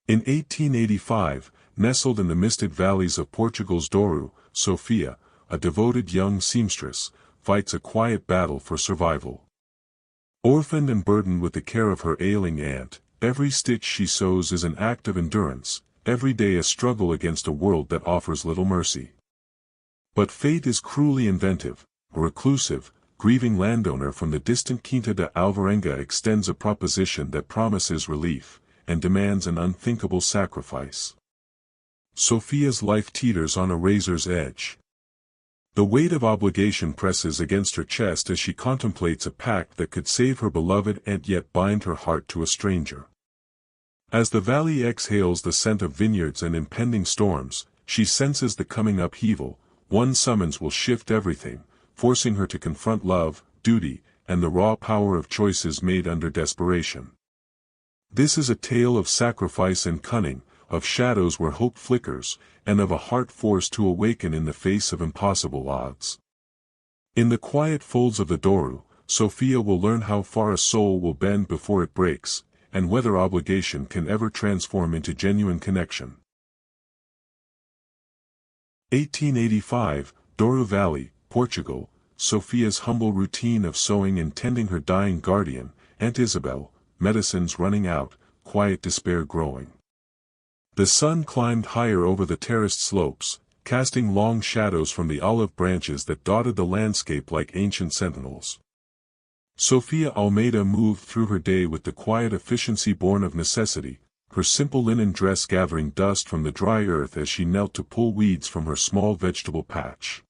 In 1885, nestled in the misted valleys of Portugal's Douro, Sophia, a devoted young seamstress, fights a quiet battle for survival. Orphaned and burdened with the care of her ailing aunt, every stitch she sews is an act of endurance, every day a struggle against a world that offers little mercy. But fate is cruelly inventive. A reclusive, grieving landowner from the distant Quinta de Alvarenga extends a proposition that promises relief, and demands an unthinkable sacrifice. Sophia's life teeters on a razor's edge. The weight of obligation presses against her chest as she contemplates a pact that could save her beloved and yet bind her heart to a stranger. As the valley exhales the scent of vineyards and impending storms, she senses the coming upheaval. One summons will shift everything, forcing her to confront love, duty, and the raw power of choices made under desperation. This is a tale of sacrifice and cunning, of shadows where hope flickers, and of a heart forced to awaken in the face of impossible odds. In the quiet folds of the Douro, Sophia will learn how far a soul will bend before it breaks, and whether obligation can ever transform into genuine connection. 1885, Douro Valley, Portugal. Sophia's humble routine of sewing and tending her dying guardian, Aunt Isabel, medicines running out, quiet despair growing. The sun climbed higher over the terraced slopes, casting long shadows from the olive branches that dotted the landscape like ancient sentinels. Sophia Almeida moved through her day with the quiet efficiency born of necessity, her simple linen dress gathering dust from the dry earth as she knelt to pull weeds from her small vegetable patch.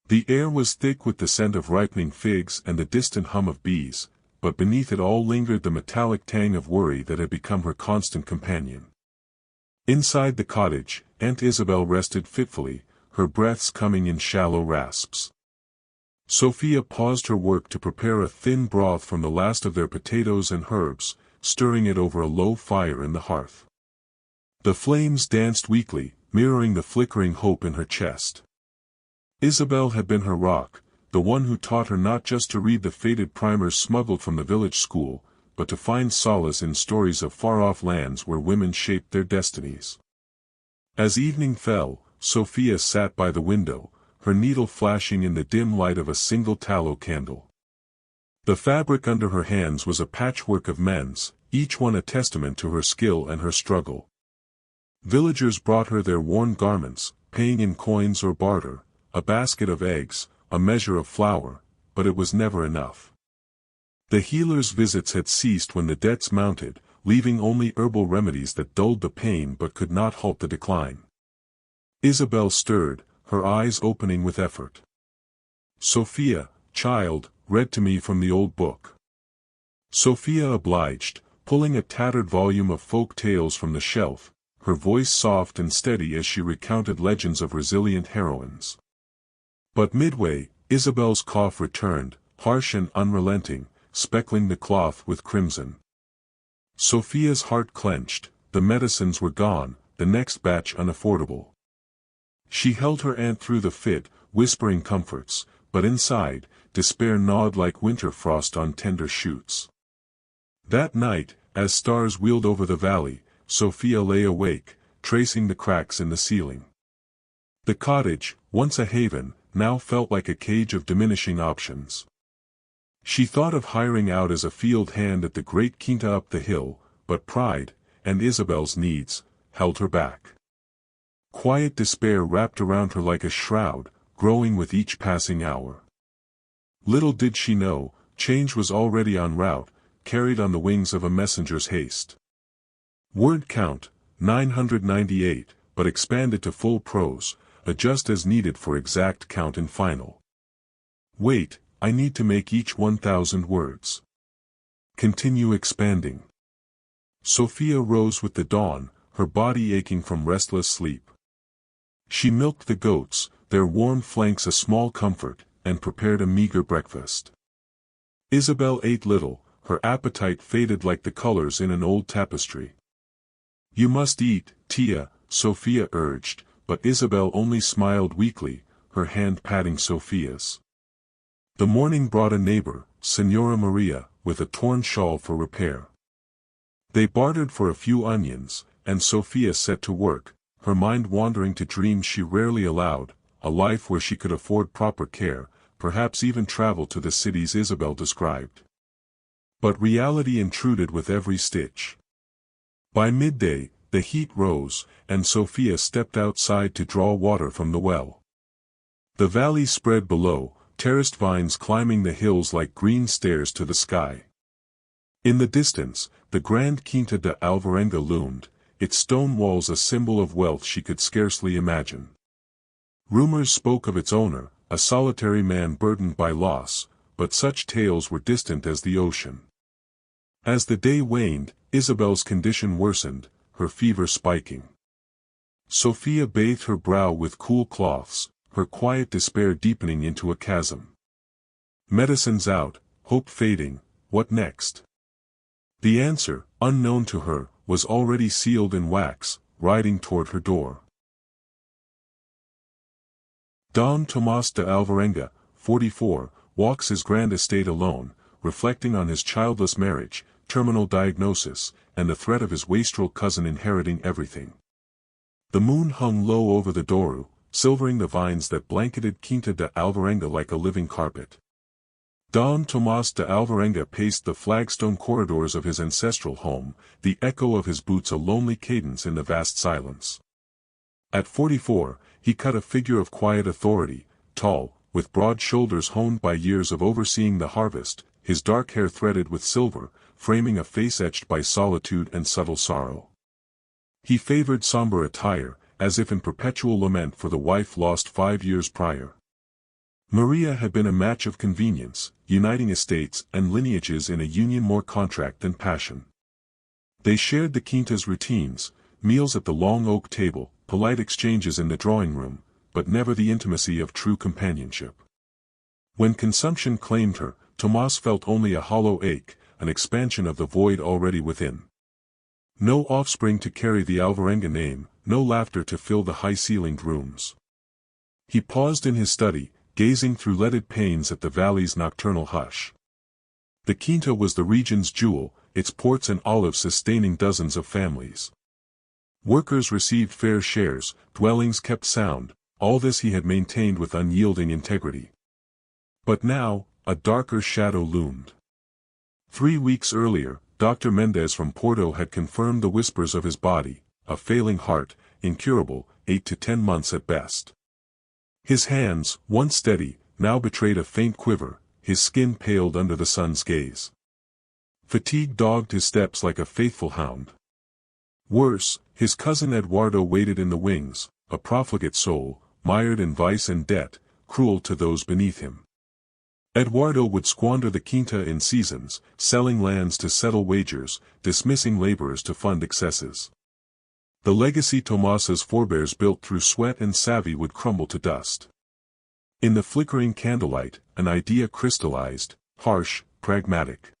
The air was thick with the scent of ripening figs and the distant hum of bees, but beneath it all lingered the metallic tang of worry that had become her constant companion. Inside the cottage, Aunt Isabel rested fitfully, her breaths coming in shallow rasps. Sophia paused her work to prepare a thin broth from the last of their potatoes and herbs, stirring it over a low fire in the hearth. The flames danced weakly, mirroring the flickering hope in her chest. Isabel had been her rock, the one who taught her not just to read the faded primers smuggled from the village school, but to find solace in stories of far-off lands where women shaped their destinies. As evening fell, Sophia sat by the window, her needle flashing in the dim light of a single tallow candle. The fabric under her hands was a patchwork of men's, each one a testament to her skill and her struggle. Villagers brought her their worn garments, paying in coins or barter, a basket of eggs, a measure of flour, but it was never enough. The healer's visits had ceased when the debts mounted, leaving only herbal remedies that dulled the pain but could not halt the decline. Isabel stirred, her eyes opening with effort. "Sophia, child, read to me from the old book." Sophia obliged, pulling a tattered volume of folk tales from the shelf, her voice soft and steady as she recounted legends of resilient heroines. But midway, Isabel's cough returned, harsh and unrelenting, speckling the cloth with crimson. Sophia's heart clenched, the medicines were gone, the next batch unaffordable. She held her aunt through the fit, whispering comforts, but inside, despair gnawed like winter frost on tender shoots. That night, as stars wheeled over the valley, Sophia lay awake, tracing the cracks in the ceiling. The cottage, once a haven, now felt like a cage of diminishing options. She thought of hiring out as a field hand at the great quinta up the hill, but pride, and Isabel's needs, held her back. Quiet despair wrapped around her like a shroud, growing with each passing hour. Little did she know, change was already en route, carried on the wings of a messenger's haste. Word count, 998, but expanded to full prose, adjust as needed for exact count and final. Wait, I need to make each 1,000 words. Continue expanding. Sophia rose with the dawn, her body aching from restless sleep. She milked the goats, their warm flanks a small comfort, and prepared a meager breakfast. Isabel ate little, her appetite faded like the colors in an old tapestry. "You must eat, Tia," Sophia urged, but Isabel only smiled weakly, her hand patting Sophia's. The morning brought a neighbor, Senora Maria, with a torn shawl for repair. They bartered for a few onions, and Sophia set to work, her mind wandering to dreams she rarely allowed, a life where she could afford proper care, perhaps even travel to the cities Isabel described. But reality intruded with every stitch. By midday, the heat rose, and Sophia stepped outside to draw water from the well. The valley spread below, terraced vines climbing the hills like green stairs to the sky. In the distance, the grand Quinta de Alvarenga loomed, its stone walls a symbol of wealth she could scarcely imagine. Rumors spoke of its owner, a solitary man burdened by loss, but such tales were distant as the ocean. As the day waned, Isabel's condition worsened, her fever spiking. Sophia bathed her brow with cool cloths, her quiet despair deepening into a chasm. Medicines out, hope fading, what next? The answer, unknown to her, was already sealed in wax, riding toward her door. Don Tomás de Alvarenga, 44, walks his grand estate alone, reflecting on his childless marriage, terminal diagnosis, and the threat of his wastrel cousin inheriting everything. The moon hung low over the Douro, silvering the vines that blanketed Quinta de Alvarenga like a living carpet. Don Tomás de Alvarenga paced the flagstone corridors of his ancestral home, the echo of his boots a lonely cadence in the vast silence. At 44, he cut a figure of quiet authority, tall, with broad shoulders honed by years of overseeing the harvest, his dark hair threaded with silver, framing a face etched by solitude and subtle sorrow. He favored somber attire, as if in perpetual lament for the wife lost 5 years prior. Maria had been a match of convenience, uniting estates and lineages in a union more contract than passion. They shared the Quinta's routines, meals at the long oak table, polite exchanges in the drawing room, but never the intimacy of true companionship. When consumption claimed her, Tomás felt only a hollow ache, an expansion of the void already within. No offspring to carry the Alvarenga name, no laughter to fill the high-ceilinged rooms. He paused in his study, gazing through leaded panes at the valley's nocturnal hush. The Quinta was the region's jewel, its ports and olives sustaining dozens of families. Workers received fair shares, dwellings kept sound, all this he had maintained with unyielding integrity. But now, a darker shadow loomed. 3 weeks earlier, Dr. Mendez from Porto had confirmed the whispers of his body, a failing heart, incurable, 8 to 10 months at best. His hands, once steady, now betrayed a faint quiver, his skin paled under the sun's gaze. Fatigue dogged his steps like a faithful hound. Worse, his cousin Eduardo waited in the wings, a profligate soul, mired in vice and debt, cruel to those beneath him. Eduardo would squander the Quinta in seasons, selling lands to settle wagers, dismissing laborers to fund excesses. The legacy Tomás's forebears built through sweat and savvy would crumble to dust. In the flickering candlelight, an idea crystallized, harsh, pragmatic.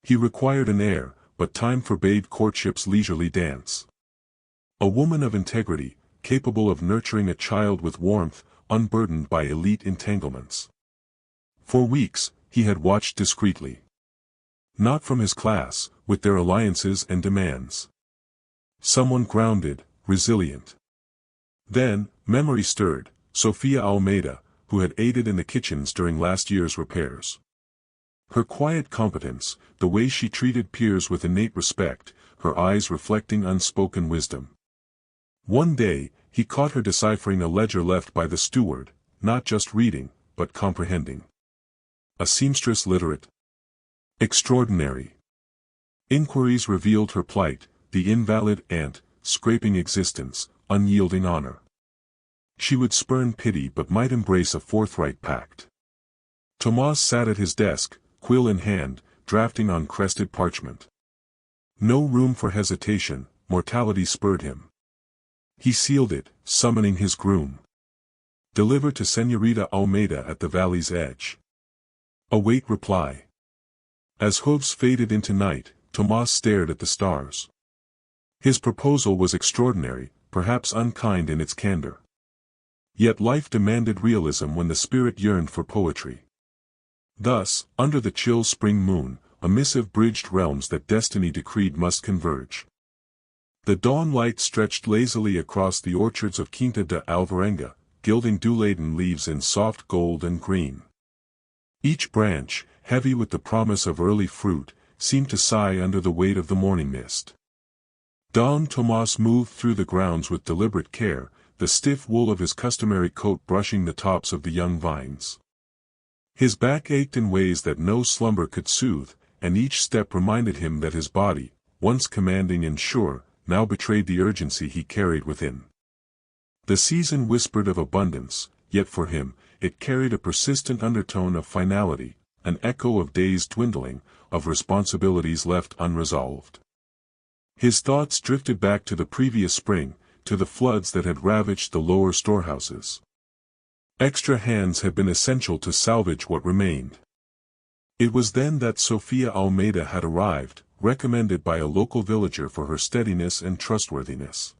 He required an heir, but time forbade courtship's leisurely dance. A woman of integrity, capable of nurturing a child with warmth, unburdened by elite entanglements. For weeks, he had watched discreetly. Not from his class, with their alliances and demands. Someone grounded, resilient. Then, memory stirred, Sophia Almeida, who had aided in the kitchens during last year's repairs. Her quiet competence, the way she treated peers with innate respect, her eyes reflecting unspoken wisdom. One day, he caught her deciphering a ledger left by the steward, not just reading, but comprehending. A seamstress literate. Extraordinary. Inquiries revealed her plight, the invalid aunt, scraping existence, unyielding honor. She would spurn pity but might embrace a forthright pact. Tomás sat at his desk, quill in hand, drafting on crested parchment. No room for hesitation, mortality spurred him. He sealed it, summoning his groom. Deliver to Señorita Almeida at the valley's edge. Await reply. As hooves faded into night, Tomás stared at the stars. His proposal was extraordinary, perhaps unkind in its candor. Yet life demanded realism when the spirit yearned for poetry. Thus, under the chill spring moon, a missive bridged realms that destiny decreed must converge. The dawn light stretched lazily across the orchards of Quinta de Alvarenga, gilding dew-laden leaves in soft gold and green. Each branch, heavy with the promise of early fruit, seemed to sigh under the weight of the morning mist. Don Tomás moved through the grounds with deliberate care, the stiff wool of his customary coat brushing the tops of the young vines. His back ached in ways that no slumber could soothe, and each step reminded him that his body, once commanding and sure, now betrayed the urgency he carried within. The season whispered of abundance, yet for him, it carried a persistent undertone of finality, an echo of days dwindling, of responsibilities left unresolved. His thoughts drifted back to the previous spring, to the floods that had ravaged the lower storehouses. Extra hands had been essential to salvage what remained. It was then that Sofia Almeida had arrived, recommended by a local villager for her steadiness and trustworthiness.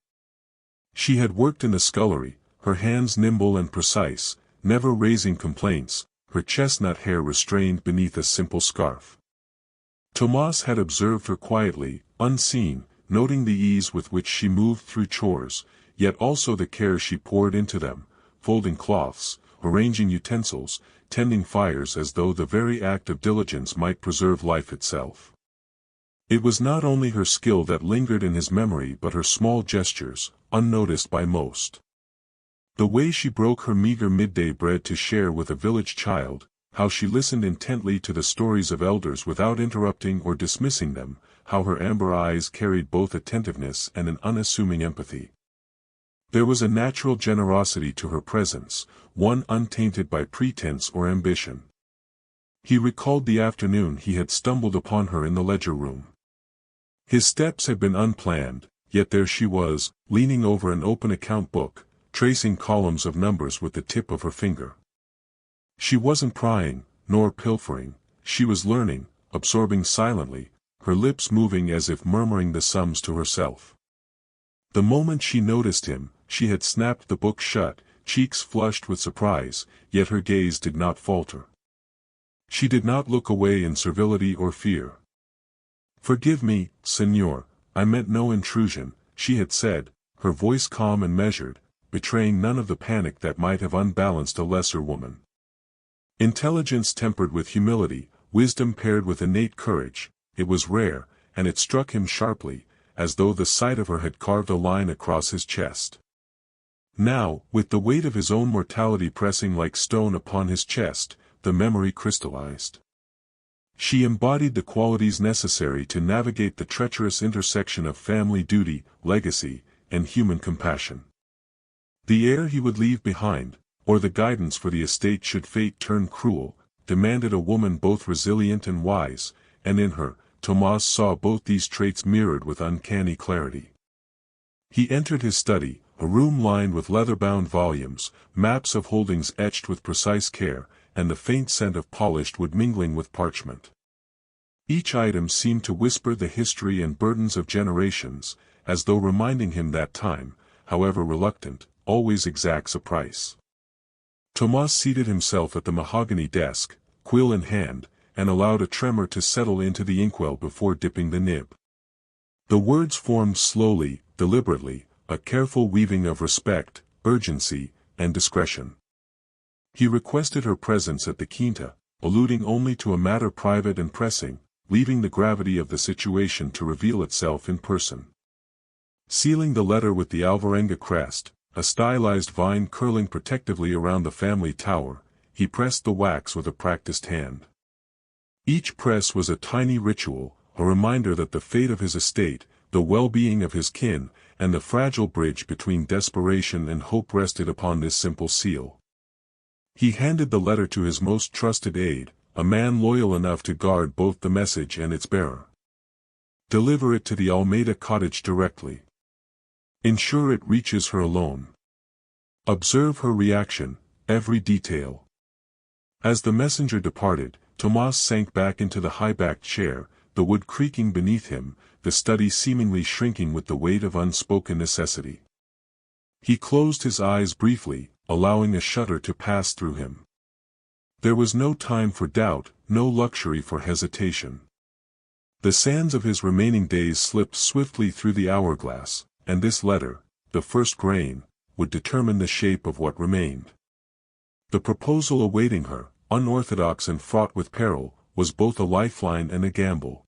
She had worked in the scullery, her hands nimble and precise, never raising complaints, her chestnut hair restrained beneath a simple scarf. Tomás had observed her quietly, unseen, noting the ease with which she moved through chores, yet also the care she poured into them, folding cloths, arranging utensils, tending fires as though the very act of diligence might preserve life itself. It was not only her skill that lingered in his memory but her small gestures, unnoticed by most. The way she broke her meager midday bread to share with a village child, how she listened intently to the stories of elders without interrupting or dismissing them, how her amber eyes carried both attentiveness and an unassuming empathy. There was a natural generosity to her presence, one untainted by pretense or ambition. He recalled the afternoon he had stumbled upon her in the ledger room. His steps had been unplanned, yet there she was, leaning over an open account book, tracing columns of numbers with the tip of her finger. She wasn't prying, nor pilfering, she was learning, absorbing silently, her lips moving as if murmuring the sums to herself. The moment she noticed him, she had snapped the book shut, cheeks flushed with surprise, yet her gaze did not falter. She did not look away in servility or fear. "Forgive me, Señor, I meant no intrusion," she had said, her voice calm and measured, betraying none of the panic that might have unbalanced a lesser woman. Intelligence tempered with humility, wisdom paired with innate courage, it was rare, and it struck him sharply, as though the sight of her had carved a line across his chest. Now, with the weight of his own mortality pressing like stone upon his chest, the memory crystallized. She embodied the qualities necessary to navigate the treacherous intersection of family duty, legacy, and human compassion. The heir he would leave behind, or the guidance for the estate should fate turn cruel, demanded a woman both resilient and wise, and in her, Tomás saw both these traits mirrored with uncanny clarity. He entered his study, a room lined with leather-bound volumes, maps of holdings etched with precise care, and the faint scent of polished wood mingling with parchment. Each item seemed to whisper the history and burdens of generations, as though reminding him that time, however reluctant, always exacts a price. Tomás seated himself at the mahogany desk, quill in hand, and allowed a tremor to settle into the inkwell before dipping the nib. The words formed slowly, deliberately, a careful weaving of respect, urgency, and discretion. He requested her presence at the quinta, alluding only to a matter private and pressing, leaving the gravity of the situation to reveal itself in person. Sealing the letter with the Alvarenga crest, a stylized vine curling protectively around the family tower, he pressed the wax with a practiced hand. Each press was a tiny ritual, a reminder that the fate of his estate, the well-being of his kin, and the fragile bridge between desperation and hope rested upon this simple seal. He handed the letter to his most trusted aide, a man loyal enough to guard both the message and its bearer. "Deliver it to the Almeida cottage directly. Ensure it reaches her alone. Observe her reaction, every detail." As the messenger departed, Tomás sank back into the high-backed chair, the wood creaking beneath him, the study seemingly shrinking with the weight of unspoken necessity. He closed his eyes briefly, allowing a shudder to pass through him. There was no time for doubt, no luxury for hesitation. The sands of his remaining days slipped swiftly through the hourglass, and this letter, the first grain, would determine the shape of what remained. The proposal awaiting her, unorthodox and fraught with peril, was both a lifeline and a gamble.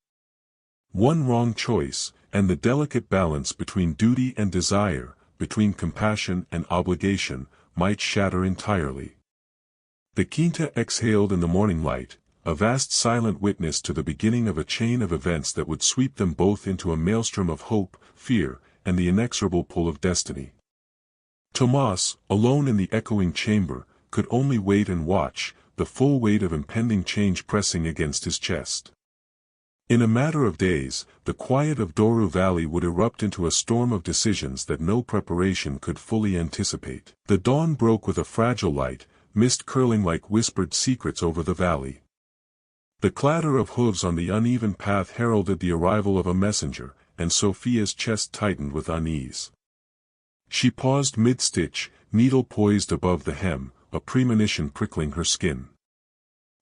One wrong choice, and the delicate balance between duty and desire, between compassion and obligation, might shatter entirely. The Quinta exhaled in the morning light, a vast silent witness to the beginning of a chain of events that would sweep them both into a maelstrom of hope, fear, and the inexorable pull of destiny. Tomas, alone in the echoing chamber, could only wait and watch, the full weight of impending change pressing against his chest. In a matter of days, the quiet of Douro Valley would erupt into a storm of decisions that no preparation could fully anticipate. The dawn broke with a fragile light, mist curling like whispered secrets over the valley. The clatter of hooves on the uneven path heralded the arrival of a messenger, and Sophia's chest tightened with unease. She paused mid-stitch, needle poised above the hem, a premonition prickling her skin.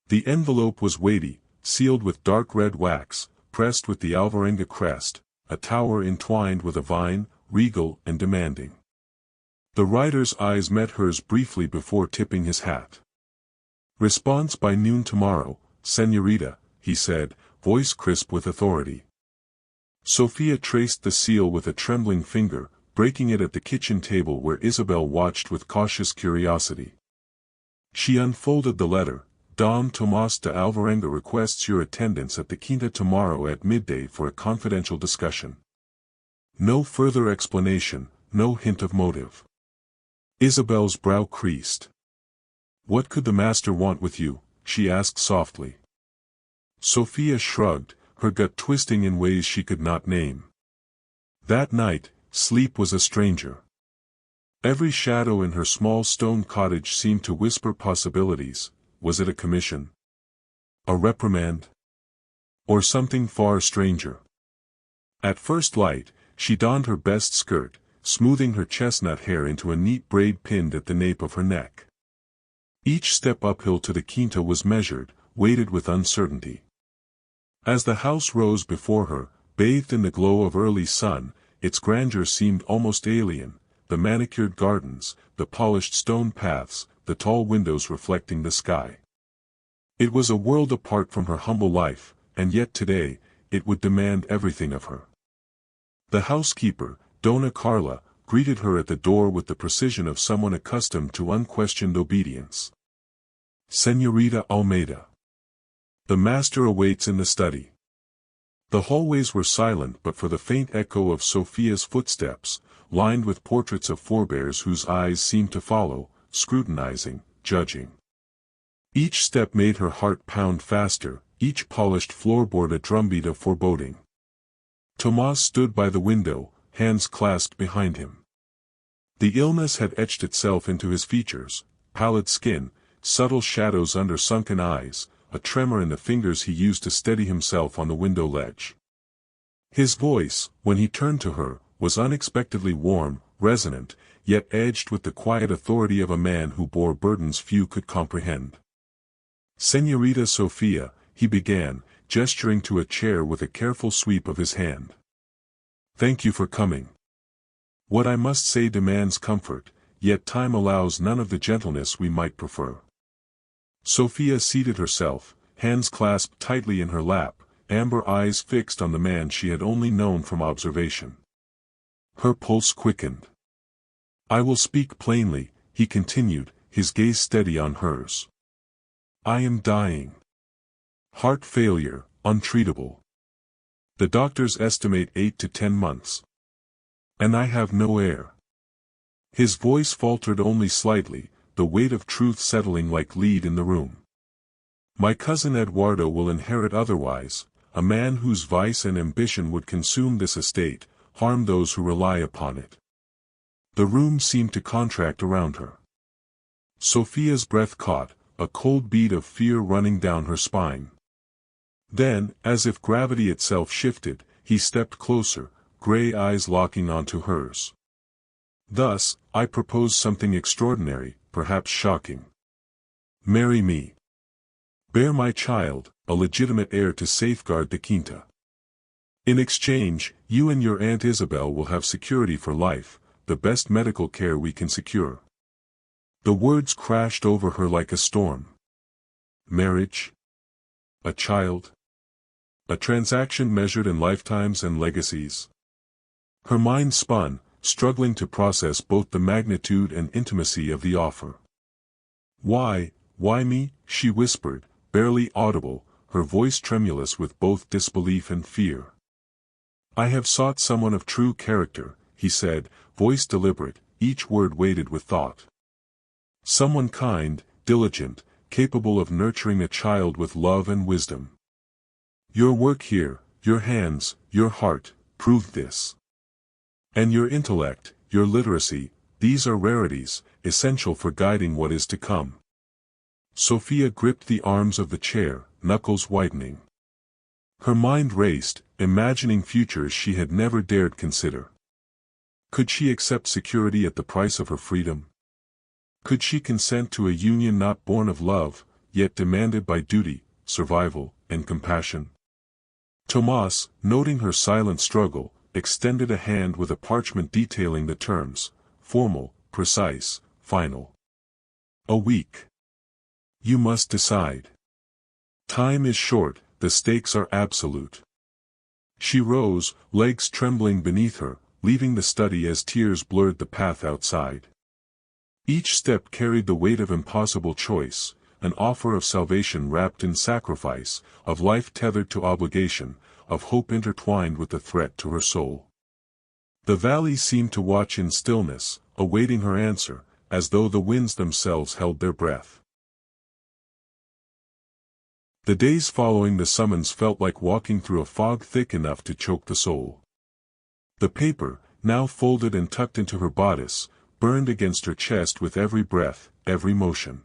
The envelope was weighty, sealed with dark red wax, pressed with the Alvarenga crest, a tower entwined with a vine, regal and demanding. The writer's eyes met hers briefly before tipping his hat. "Response by noon tomorrow, Señorita," he said, voice crisp with authority. Sophia traced the seal with a trembling finger, breaking it at the kitchen table where Isabel watched with cautious curiosity. She unfolded the letter. "Don Tomás de Alvarenga requests your attendance at the Quinta tomorrow at midday for a confidential discussion." No further explanation, no hint of motive. Isabel's brow creased. "What could the master want with you?" she asked softly. Sophia shrugged, her gut twisting in ways she could not name. That night, sleep was a stranger. Every shadow in her small stone cottage seemed to whisper possibilities. Was it a commission? A reprimand? Or something far stranger? At first light, she donned her best skirt, smoothing her chestnut hair into a neat braid pinned at the nape of her neck. Each step uphill to the Quinta was measured, weighted with uncertainty. As the house rose before her, bathed in the glow of early sun, its grandeur seemed almost alien, the manicured gardens, the polished stone paths, the tall windows reflecting the sky. It was a world apart from her humble life, and yet today, it would demand everything of her. The housekeeper, Dona Carla, greeted her at the door with the precision of someone accustomed to unquestioned obedience. "Señorita Almeida. The master awaits in the study." The hallways were silent but for the faint echo of Sophia's footsteps, lined with portraits of forebears whose eyes seemed to follow, scrutinizing, judging. Each step made her heart pound faster, each polished floorboard a drumbeat of foreboding. Tomás stood by the window, hands clasped behind him. The illness had etched itself into his features, pallid skin, subtle shadows under sunken eyes, a tremor in the fingers he used to steady himself on the window ledge. His voice, when he turned to her, was unexpectedly warm, resonant, yet edged with the quiet authority of a man who bore burdens few could comprehend. "Señorita Sofia," he began, gesturing to a chair with a careful sweep of his hand. "Thank you for coming. What I must say demands comfort, yet time allows none of the gentleness we might prefer." Sophia seated herself, hands clasped tightly in her lap, amber eyes fixed on the man she had only known from observation. Her pulse quickened. "I will speak plainly," he continued, his gaze steady on hers. "I am dying. Heart failure, untreatable. The doctors estimate 8 to 10 months. And I have no heir." His voice faltered only slightly, the weight of truth settling like lead in the room. "My cousin Eduardo will inherit otherwise, a man whose vice and ambition would consume this estate, harm those who rely upon it." The room seemed to contract around her. Sophia's breath caught, a cold beat of fear running down her spine. Then, as if gravity itself shifted, he stepped closer, gray eyes locking onto hers. "Thus, I propose something extraordinary, perhaps shocking. Marry me. Bear my child, a legitimate heir to safeguard the Quinta. In exchange, you and your Aunt Isabel will have security for life, the best medical care we can secure. The words crashed over her like a storm. Marriage? A child? A transaction measured in lifetimes and legacies? Her mind spun, struggling to process both the magnitude and intimacy of the offer. Why me? She whispered, barely audible, her voice tremulous with both disbelief and fear. I have sought someone of true character, he said, voice deliberate, each word weighted with thought. Someone kind, diligent, capable of nurturing a child with love and wisdom. Your work here, your hands, your heart, proved this. And your intellect, your literacy, these are rarities, essential for guiding what is to come. Sophia gripped the arms of the chair, knuckles whitening. Her mind raced, imagining futures she had never dared consider. Could she accept security at the price of her freedom? Could she consent to a union not born of love, yet demanded by duty, survival, and compassion? Tomas, noting her silent struggle, extended a hand with a parchment detailing the terms, formal, precise, final. A week. You must decide. Time is short, the stakes are absolute. She rose, legs trembling beneath her, leaving the study as tears blurred the path outside. Each step carried the weight of impossible choice, an offer of salvation wrapped in sacrifice, of life tethered to obligation, of hope intertwined with the threat to her soul. The valley seemed to watch in stillness, awaiting her answer, as though the winds themselves held their breath. The days following the summons felt like walking through a fog thick enough to choke the soul. The paper, now folded and tucked into her bodice, burned against her chest with every breath, every motion.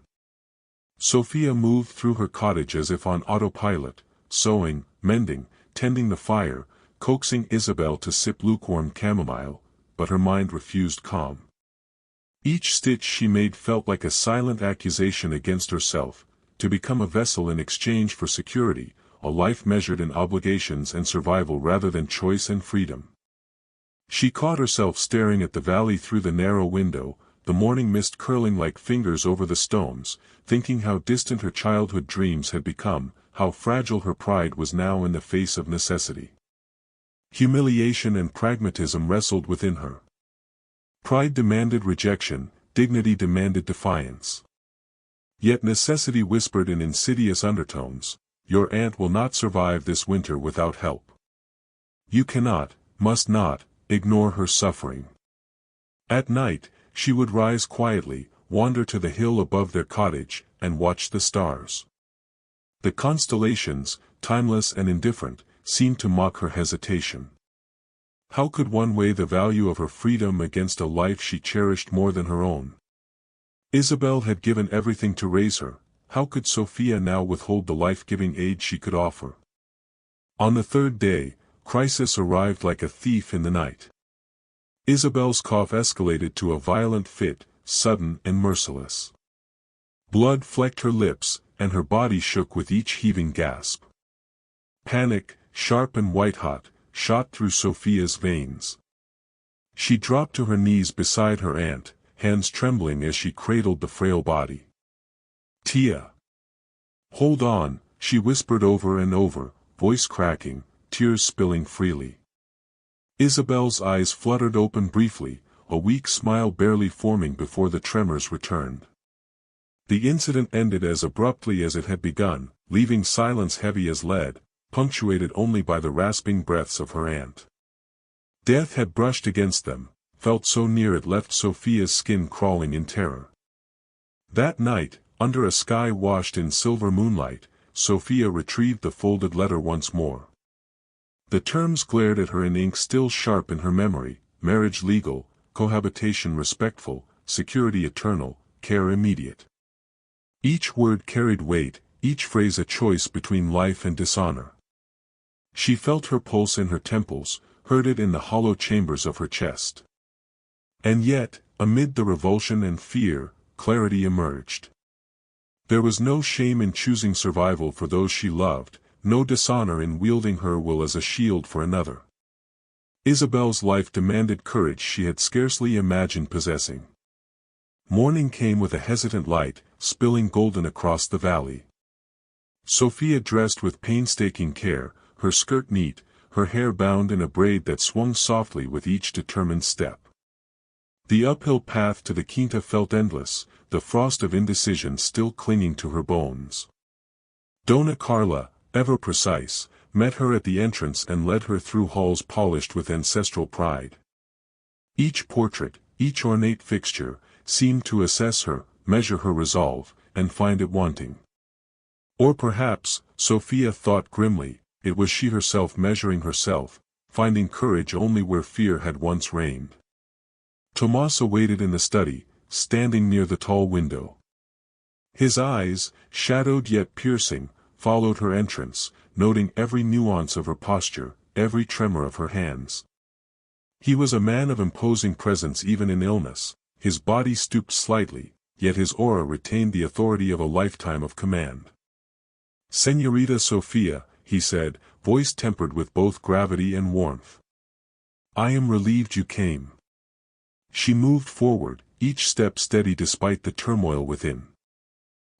Sophia moved through her cottage as if on autopilot, sewing, mending, tending the fire, coaxing Isabel to sip lukewarm chamomile, but her mind refused calm. Each stitch she made felt like a silent accusation against herself, to become a vessel in exchange for security, a life measured in obligations and survival rather than choice and freedom. She caught herself staring at the valley through the narrow window, the morning mist curling like fingers over the stones, thinking how distant her childhood dreams had become, how fragile her pride was now in the face of necessity. Humiliation and pragmatism wrestled within her. Pride demanded rejection, dignity demanded defiance. Yet necessity whispered in insidious undertones, your aunt will not survive this winter without help. You cannot, must not, ignore her suffering. At night, she would rise quietly, wander to the hill above their cottage, and watch the stars. The constellations, timeless and indifferent, seemed to mock her hesitation. How could one weigh the value of her freedom against a life she cherished more than her own? Isabel had given everything to raise her, how could Sophia now withhold the life-giving aid she could offer? On the third day, crisis arrived like a thief in the night. Isabel's cough escalated to a violent fit, sudden and merciless. Blood flecked her lips, and her body shook with each heaving gasp. Panic, sharp and white-hot, shot through Sophia's veins. She dropped to her knees beside her aunt, hands trembling as she cradled the frail body. Tia! Hold on, she whispered over and over, voice cracking, tears spilling freely. Isabel's eyes fluttered open briefly, a weak smile barely forming before the tremors returned. The incident ended as abruptly as it had begun, leaving silence heavy as lead, punctuated only by the rasping breaths of her aunt. Death had brushed against them, felt so near it left Sophia's skin crawling in terror. That night, under a sky washed in silver moonlight, Sophia retrieved the folded letter once more. The terms glared at her in ink still sharp in her memory, marriage legal, cohabitation respectful, security eternal, care immediate. Each word carried weight, each phrase a choice between life and dishonor. She felt her pulse in her temples, heard it in the hollow chambers of her chest. And yet, amid the revulsion and fear, clarity emerged. There was no shame in choosing survival for those she loved, no dishonor in wielding her will as a shield for another. Isabel's life demanded courage she had scarcely imagined possessing. Morning came with a hesitant light, spilling golden across the valley. Sophia dressed with painstaking care, her skirt neat, her hair bound in a braid that swung softly with each determined step. The uphill path to the quinta felt endless, the frost of indecision still clinging to her bones. Donna Carla, ever precise, met her at the entrance and led her through halls polished with ancestral pride. Each portrait, each ornate fixture, seemed to assess her, measure her resolve, and find it wanting. Or perhaps, Sophia thought grimly, it was she herself measuring herself, finding courage only where fear had once reigned. Tommaso waited in the study, standing near the tall window. His eyes, shadowed yet piercing, followed her entrance, noting every nuance of her posture, every tremor of her hands. He was a man of imposing presence even in illness, his body stooped slightly, yet his aura retained the authority of a lifetime of command. "Señorita Sophia," he said, voice tempered with both gravity and warmth. "I am relieved you came." She moved forward, each step steady despite the turmoil within.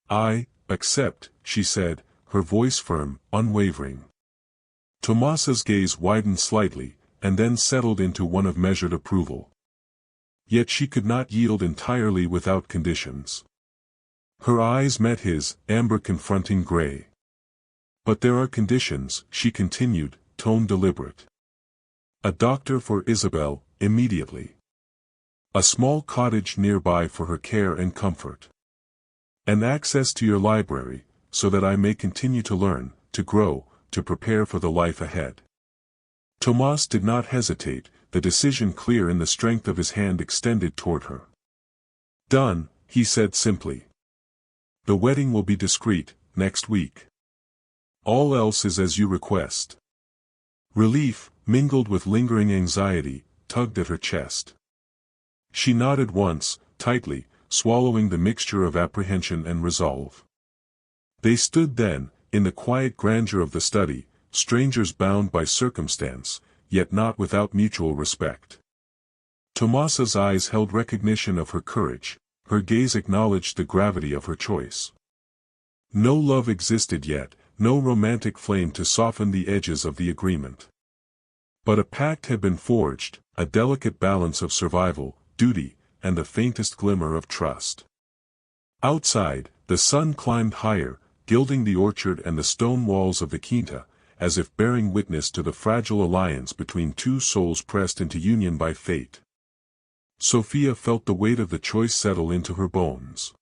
"I accept," she said, her voice firm, unwavering. Tommaso's gaze widened slightly, and then settled into one of measured approval. Yet she could not yield entirely without conditions. Her eyes met his, amber confronting gray. "But there are conditions," she continued, tone deliberate. "A doctor for Isabel, immediately. A small cottage nearby for her care and comfort. And access to your library, so that I may continue to learn, to grow, to prepare for the life ahead." Tomas did not hesitate, the decision clear in the strength of his hand extended toward her. "Done," he said simply. "The wedding will be discreet, next week. All else is as you request." Relief, mingled with lingering anxiety, tugged at her chest. She nodded once, tightly, swallowing the mixture of apprehension and resolve. They stood then, in the quiet grandeur of the study, strangers bound by circumstance, yet not without mutual respect. Tomasa's eyes held recognition of her courage, her gaze acknowledged the gravity of her choice. No love existed yet, no romantic flame to soften the edges of the agreement. But a pact had been forged, a delicate balance of survival, duty, and the faintest glimmer of trust. Outside, the sun climbed higher, gilding the orchard and the stone walls of the quinta, as if bearing witness to the fragile alliance between two souls pressed into union by fate. Sophia felt the weight of the choice settle into her bones.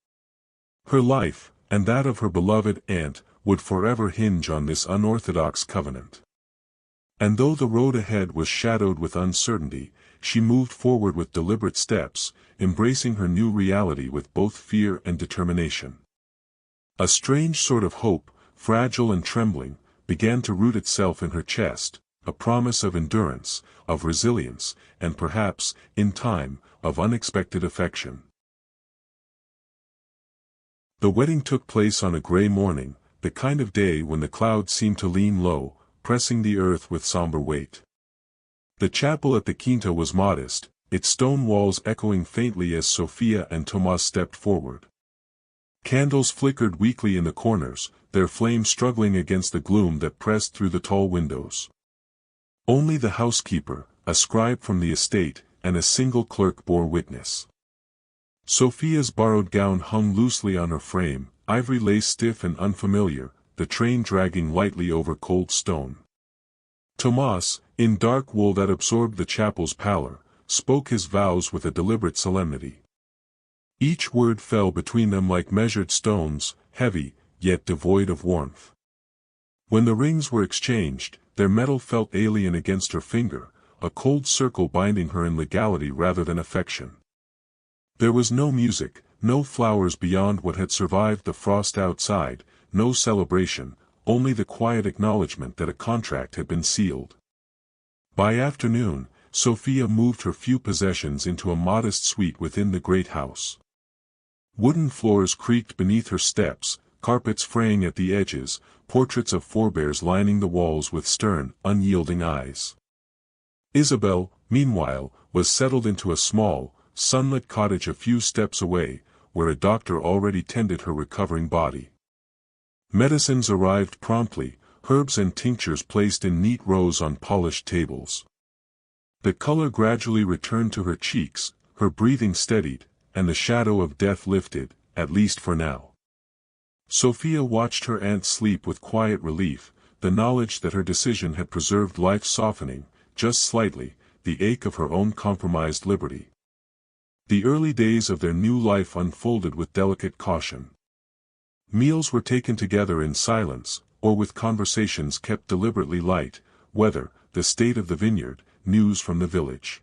Her life, and that of her beloved aunt, would forever hinge on this unorthodox covenant. And though the road ahead was shadowed with uncertainty, she moved forward with deliberate steps, embracing her new reality with both fear and determination. A strange sort of hope, fragile and trembling, began to root itself in her chest, a promise of endurance, of resilience, and perhaps, in time, of unexpected affection. The wedding took place on a gray morning, the kind of day when the clouds seem to lean low, pressing the earth with somber weight. The chapel at the quinta was modest, its stone walls echoing faintly as Sophia and Tomas stepped forward. Candles flickered weakly in the corners, their flame struggling against the gloom that pressed through the tall windows. Only the housekeeper, a scribe from the estate, and a single clerk bore witness. Sophia's borrowed gown hung loosely on her frame, ivory lace stiff and unfamiliar, the train dragging lightly over cold stone. Tomas, in dark wool that absorbed the chapel's pallor, spoke his vows with a deliberate solemnity. Each word fell between them like measured stones, heavy, yet devoid of warmth. When the rings were exchanged, their metal felt alien against her finger, a cold circle binding her in legality rather than affection. There was no music, no flowers beyond what had survived the frost outside, no celebration, only the quiet acknowledgement that a contract had been sealed. By afternoon, Sophia moved her few possessions into a modest suite within the great house. Wooden floors creaked beneath her steps, carpets fraying at the edges, portraits of forebears lining the walls with stern, unyielding eyes. Isabel, meanwhile, was settled into a small, sunlit cottage a few steps away, where a doctor already tended her recovering body. Medicines arrived promptly, herbs and tinctures placed in neat rows on polished tables. The color gradually returned to her cheeks, her breathing steadied, and the shadow of death lifted, at least for now. Sophia watched her aunt sleep with quiet relief, the knowledge that her decision had preserved life softening, just slightly, the ache of her own compromised liberty. The early days of their new life unfolded with delicate caution. Meals were taken together in silence, or with conversations kept deliberately light, weather, the state of the vineyard, news from the village.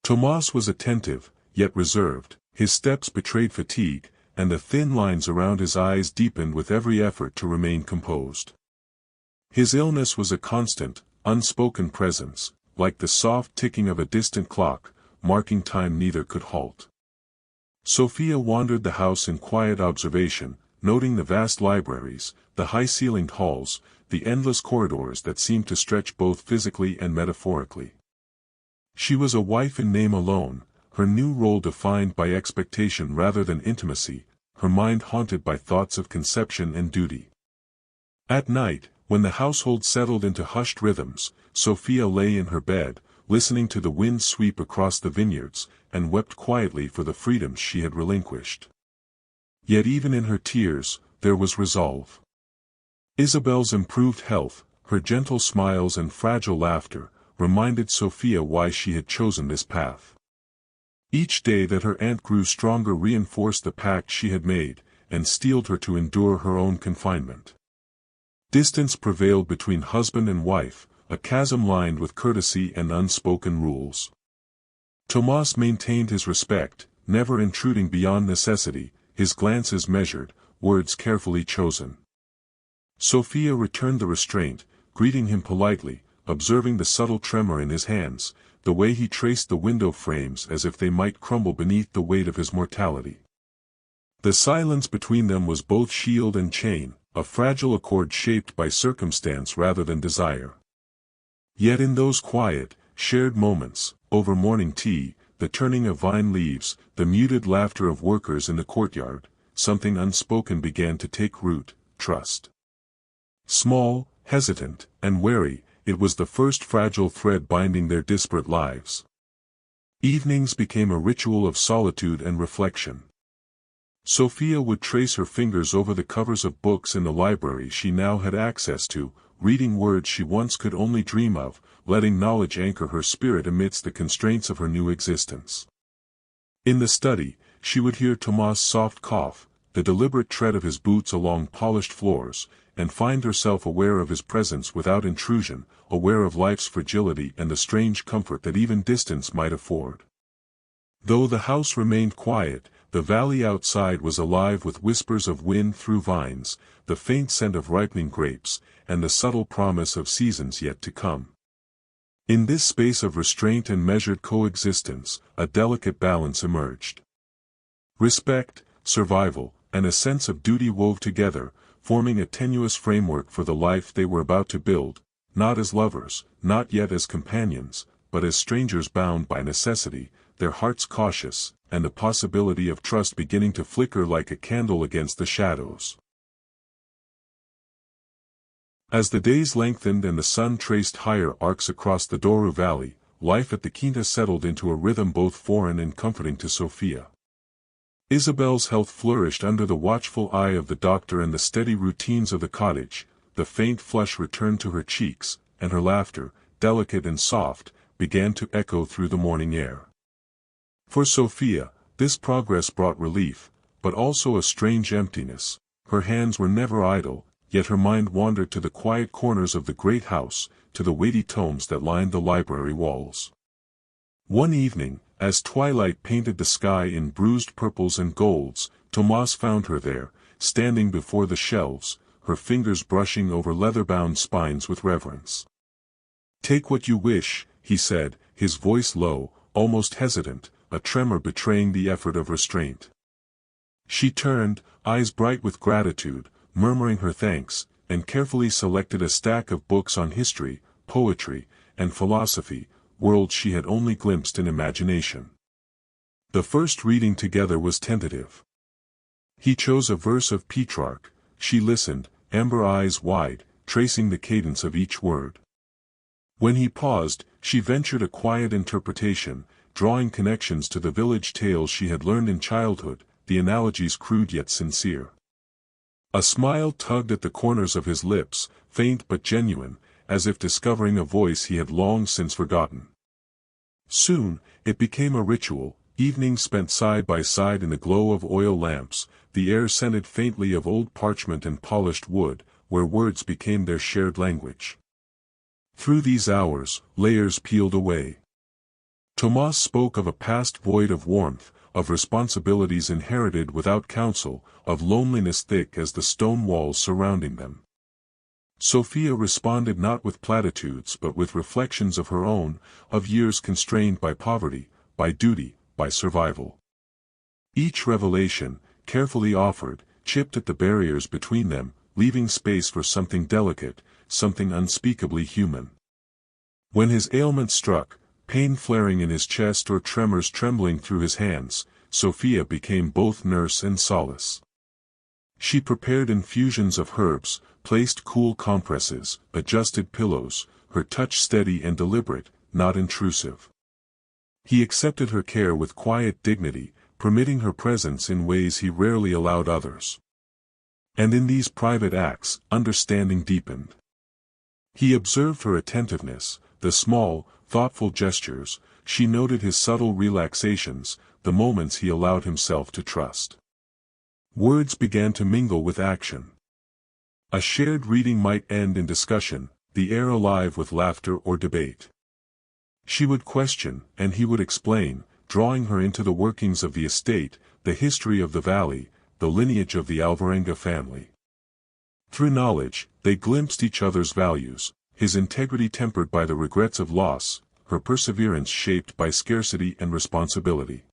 Tomas was attentive, yet reserved, his steps betrayed fatigue, and the thin lines around his eyes deepened with every effort to remain composed. His illness was a constant, unspoken presence, like the soft ticking of a distant clock, marking time neither could halt. Sophia wandered the house in quiet observation, noting the vast libraries, the high-ceilinged halls, the endless corridors that seemed to stretch both physically and metaphorically. She was a wife in name alone, her new role defined by expectation rather than intimacy, her mind haunted by thoughts of conception and duty. At night, when the household settled into hushed rhythms, Sophia lay in her bed, listening to the wind sweep across the vineyards, and wept quietly for the freedoms she had relinquished. Yet even in her tears, there was resolve. Isabel's improved health, her gentle smiles and fragile laughter, reminded Sophia why she had chosen this path. Each day that her aunt grew stronger reinforced the pact she had made, and steeled her to endure her own confinement. Distance prevailed between husband and wife, a chasm lined with courtesy and unspoken rules. Tomas maintained his respect, never intruding beyond necessity, his glances measured, words carefully chosen. Sophia returned the restraint, greeting him politely, observing the subtle tremor in his hands, the way he traced the window frames as if they might crumble beneath the weight of his mortality. The silence between them was both shield and chain, a fragile accord shaped by circumstance rather than desire. Yet in those quiet, shared moments, over morning tea, the turning of vine leaves, the muted laughter of workers in the courtyard, something unspoken began to take root, trust. Small, hesitant, and wary, it was the first fragile thread binding their disparate lives. Evenings became a ritual of solitude and reflection. Sophia would trace her fingers over the covers of books in the library she now had access to, reading words she once could only dream of, letting knowledge anchor her spirit amidst the constraints of her new existence. In the study, she would hear Tomas' soft cough, the deliberate tread of his boots along polished floors, and find herself aware of his presence without intrusion, aware of life's fragility and the strange comfort that even distance might afford. Though the house remained quiet, the valley outside was alive with whispers of wind through vines, the faint scent of ripening grapes, and the subtle promise of seasons yet to come. In this space of restraint and measured coexistence, a delicate balance emerged. Respect, survival, and a sense of duty wove together, forming a tenuous framework for the life they were about to build, not as lovers, not yet as companions, but as strangers bound by necessity, their hearts cautious, and the possibility of trust beginning to flicker like a candle against the shadows. As the days lengthened and the sun traced higher arcs across the Douro Valley, life at the Quinta settled into a rhythm both foreign and comforting to Sophia. Isabel's health flourished under the watchful eye of the doctor and the steady routines of the cottage, the faint flush returned to her cheeks, and her laughter, delicate and soft, began to echo through the morning air. For Sophia, this progress brought relief, but also a strange emptiness. Her hands were never idle, yet her mind wandered to the quiet corners of the great house, to the weighty tomes that lined the library walls. One evening, as twilight painted the sky in bruised purples and golds, Tomas found her there, standing before the shelves, her fingers brushing over leather-bound spines with reverence. "Take what you wish," he said, his voice low, almost hesitant, a tremor betraying the effort of restraint. She turned, eyes bright with gratitude, murmuring her thanks, and carefully selected a stack of books on history, poetry, and philosophy, worlds she had only glimpsed in imagination. The first reading together was tentative. He chose a verse of Petrarch, she listened, amber eyes wide, tracing the cadence of each word. When he paused, she ventured a quiet interpretation, drawing connections to the village tales she had learned in childhood, the analogies crude yet sincere. A smile tugged at the corners of his lips, faint but genuine, as if discovering a voice he had long since forgotten. Soon, it became a ritual, evenings spent side by side in the glow of oil lamps, the air scented faintly of old parchment and polished wood, where words became their shared language. Through these hours, layers peeled away. Tomas spoke of a past void of warmth, of responsibilities inherited without counsel, of loneliness thick as the stone walls surrounding them. Sophia responded not with platitudes but with reflections of her own, of years constrained by poverty, by duty, by survival. Each revelation, carefully offered, chipped at the barriers between them, leaving space for something delicate, something unspeakably human. When his ailment struck, pain flaring in his chest or tremors trembling through his hands, Sophia became both nurse and solace. She prepared infusions of herbs, placed cool compresses, adjusted pillows, her touch steady and deliberate, not intrusive. He accepted her care with quiet dignity, permitting her presence in ways he rarely allowed others. And in these private acts, understanding deepened. He observed her attentiveness, the small, thoughtful gestures, she noted his subtle relaxations, the moments he allowed himself to trust. Words began to mingle with action. A shared reading might end in discussion, the air alive with laughter or debate. She would question, and he would explain, drawing her into the workings of the estate, the history of the valley, the lineage of the Alvarenga family. Through knowledge, they glimpsed each other's values, his integrity tempered by the regrets of loss, her perseverance shaped by scarcity and responsibility.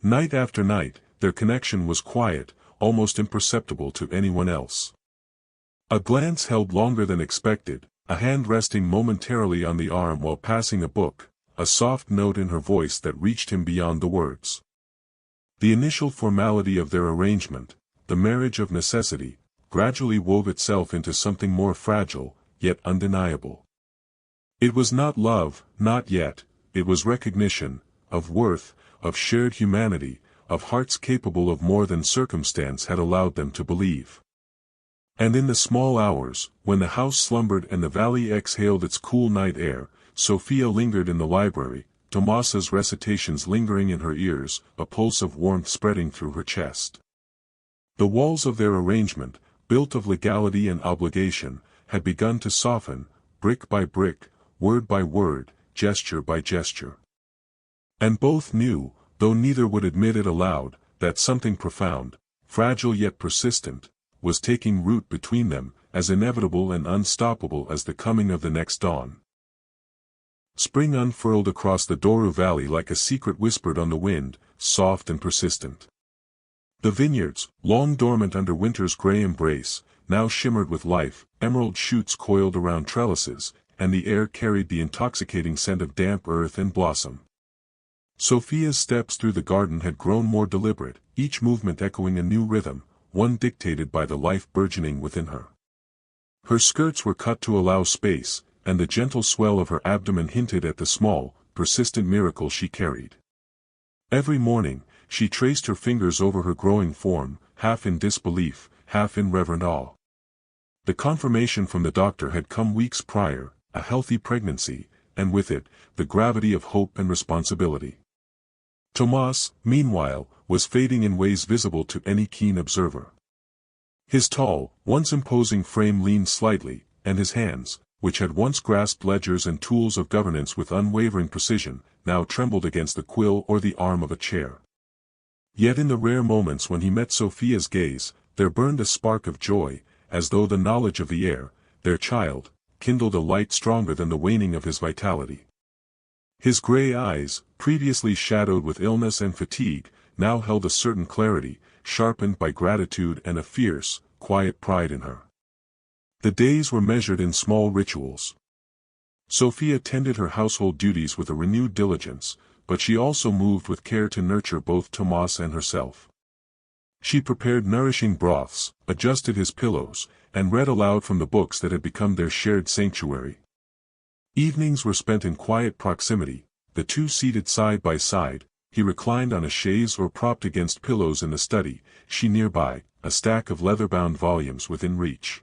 Night after night, their connection was quiet, almost imperceptible to anyone else. A glance held longer than expected, a hand resting momentarily on the arm while passing a book, a soft note in her voice that reached him beyond the words. The initial formality of their arrangement, the marriage of necessity, gradually wove itself into something more fragile, yet undeniable. It was not love, not yet, it was recognition, of worth, of shared humanity, of hearts capable of more than circumstance had allowed them to believe. And in the small hours, when the house slumbered and the valley exhaled its cool night air, Sophia lingered in the library, Tomasa's recitations lingering in her ears, a pulse of warmth spreading through her chest. The walls of their arrangement, built of legality and obligation, had begun to soften, brick by brick, word by word, gesture by gesture. And both knew, though neither would admit it aloud, that something profound, fragile yet persistent, was taking root between them, as inevitable and unstoppable as the coming of the next dawn. Spring unfurled across the Douro Valley like a secret whispered on the wind, soft and persistent. The vineyards, long dormant under winter's gray embrace, now shimmered with life, emerald shoots coiled around trellises, and the air carried the intoxicating scent of damp earth and blossom. Sophia's steps through the garden had grown more deliberate, each movement echoing a new rhythm, one dictated by the life burgeoning within her. Her skirts were cut to allow space, and the gentle swell of her abdomen hinted at the small, persistent miracle she carried. Every morning, she traced her fingers over her growing form, half in disbelief, half in reverent awe. The confirmation from the doctor had come weeks prior, a healthy pregnancy, and with it, the gravity of hope and responsibility. Tomas, meanwhile, was fading in ways visible to any keen observer. His tall, once imposing frame leaned slightly, and his hands, which had once grasped ledgers and tools of governance with unwavering precision, now trembled against the quill or the arm of a chair. Yet in the rare moments when he met Sophia's gaze, there burned a spark of joy, as though the knowledge of the heir, their child, kindled a light stronger than the waning of his vitality. His gray eyes, previously shadowed with illness and fatigue, now held a certain clarity, sharpened by gratitude and a fierce, quiet pride in her. The days were measured in small rituals. Sophia tended her household duties with a renewed diligence, but she also moved with care to nurture both Tomas and herself. She prepared nourishing broths, adjusted his pillows, and read aloud from the books that had become their shared sanctuary. Evenings were spent in quiet proximity, the two seated side by side, he reclined on a chaise or propped against pillows in the study, she nearby, a stack of leather-bound volumes within reach.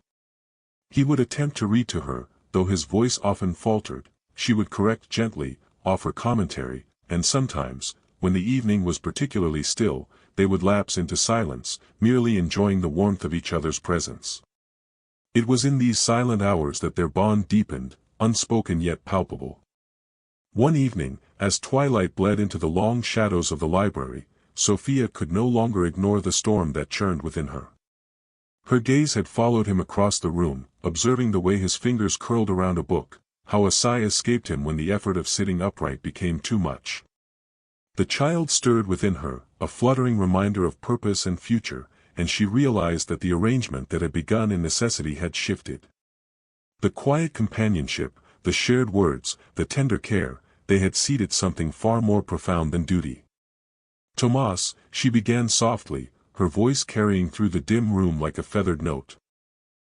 He would attempt to read to her, though his voice often faltered, she would correct gently, offer commentary, and sometimes, when the evening was particularly still, they would lapse into silence, merely enjoying the warmth of each other's presence. It was in these silent hours that their bond deepened, unspoken yet palpable. One evening, as twilight bled into the long shadows of the library, Sophia could no longer ignore the storm that churned within her. Her gaze had followed him across the room, observing the way his fingers curled around a book, how a sigh escaped him when the effort of sitting upright became too much. The child stirred within her, a fluttering reminder of purpose and future, and she realized that the arrangement that had begun in necessity had shifted. The quiet companionship, the shared words, the tender care, they had seeded something far more profound than duty. Tomas, she began softly, her voice carrying through the dim room like a feathered note.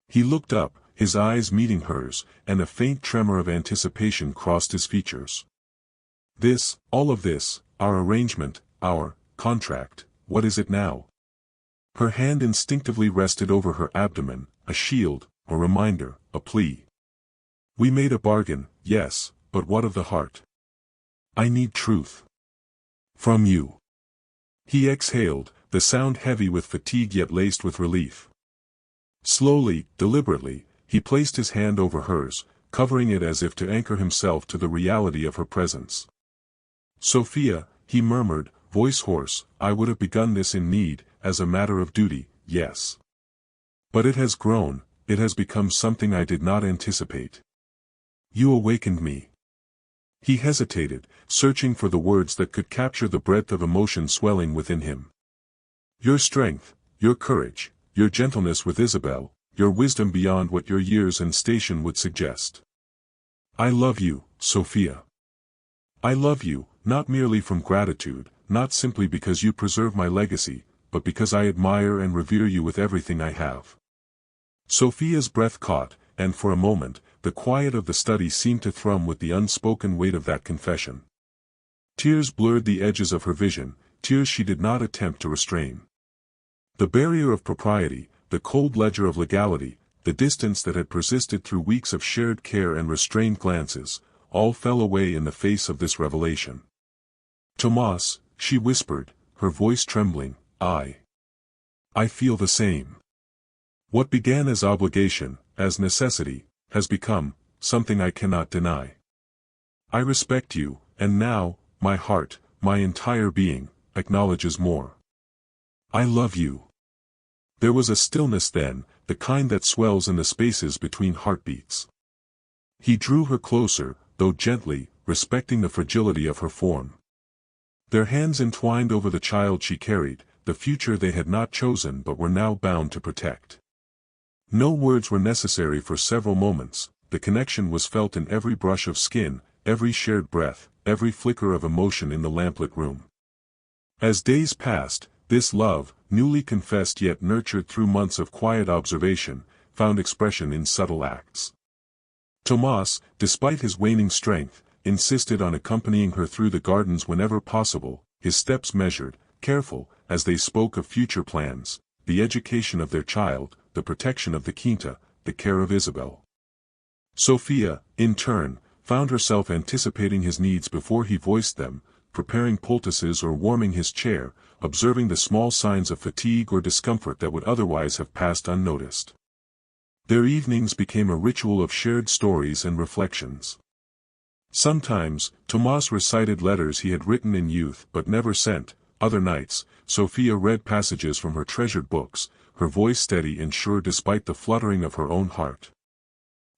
He looked up, his eyes meeting hers, and a faint tremor of anticipation crossed his features. This, all of this, our arrangement, our contract, what is it now? Her hand instinctively rested over her abdomen, a shield, a reminder, a plea. We made a bargain, yes, but what of the heart? I need truth. From you. He exhaled, the sound heavy with fatigue yet laced with relief. Slowly, deliberately, he placed his hand over hers, covering it as if to anchor himself to the reality of her presence. Sophia, he murmured, voice hoarse, I would have begun this in need, as a matter of duty, yes. But it has grown, it has become something I did not anticipate. You awakened me. He hesitated, searching for the words that could capture the breadth of emotion swelling within him. Your strength, your courage, your gentleness with Isabel, your wisdom beyond what your years and station would suggest. I love you, Sophia. I love you, not merely from gratitude, not simply because you preserve my legacy, but because I admire and revere you with everything I have. Sophia's breath caught, and for a moment, the quiet of the study seemed to thrum with the unspoken weight of that confession. Tears blurred the edges of her vision, tears she did not attempt to restrain. The barrier of propriety, the cold ledger of legality, the distance that had persisted through weeks of shared care and restrained glances, all fell away in the face of this revelation. Tomas, she whispered, her voice trembling, I feel the same. What began as obligation, as necessity, has become something I cannot deny. I respect you, and now, my heart, my entire being, acknowledges more. I love you. There was a stillness then, the kind that swells in the spaces between heartbeats. He drew her closer, though gently, respecting the fragility of her form. Their hands entwined over the child she carried, the future they had not chosen but were now bound to protect. No words were necessary for several moments, the connection was felt in every brush of skin, every shared breath, every flicker of emotion in the lamplit room. As days passed, this love, newly confessed yet nurtured through months of quiet observation, found expression in subtle acts. Tomas, despite his waning strength, insisted on accompanying her through the gardens whenever possible, his steps measured, careful, as they spoke of future plans, the education of their child, the protection of the quinta, the care of Isabel. Sophia, in turn, found herself anticipating his needs before he voiced them, preparing poultices or warming his chair, observing the small signs of fatigue or discomfort that would otherwise have passed unnoticed. Their evenings became a ritual of shared stories and reflections. Sometimes, Tomas recited letters he had written in youth but never sent, other nights, Sophia read passages from her treasured books, her voice steady and sure despite the fluttering of her own heart.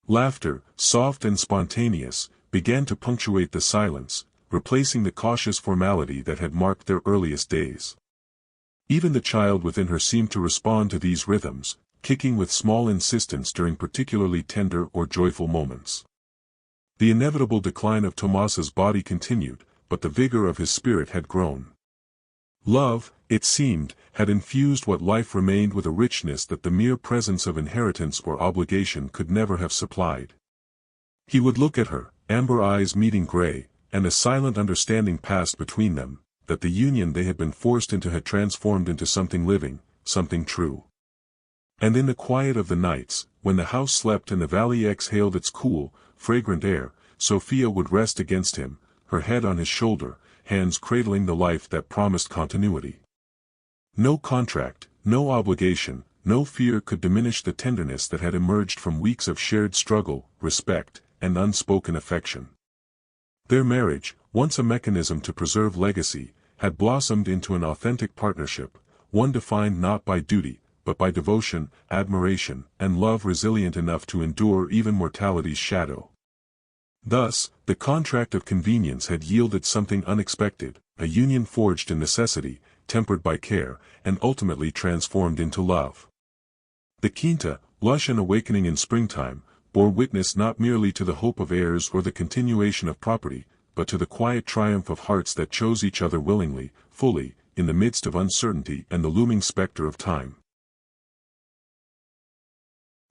Laughter, soft and spontaneous, began to punctuate the silence, replacing the cautious formality that had marked their earliest days. Even the child within her seemed to respond to these rhythms, kicking with small insistence during particularly tender or joyful moments. The inevitable decline of Tomas's body continued, but the vigor of his spirit had grown. Love, it seemed, had infused what life remained with a richness that the mere presence of inheritance or obligation could never have supplied. He would look at her, amber eyes meeting gray, and a silent understanding passed between them, that the union they had been forced into had transformed into something living, something true. And in the quiet of the nights, when the house slept and the valley exhaled its cool, fragrant air, Sophia would rest against him, her head on his shoulder, hands cradling the life that promised continuity. No contract, no obligation, no fear could diminish the tenderness that had emerged from weeks of shared struggle, respect, and unspoken affection. Their marriage, once a mechanism to preserve legacy, had blossomed into an authentic partnership, one defined not by duty, but by devotion, admiration, and love resilient enough to endure even mortality's shadow. Thus, the contract of convenience had yielded something unexpected, a union forged in necessity, tempered by care, and ultimately transformed into love. The quinta, lush and awakening in springtime, bore witness not merely to the hope of heirs or the continuation of property, but to the quiet triumph of hearts that chose each other willingly, fully, in the midst of uncertainty and the looming specter of time.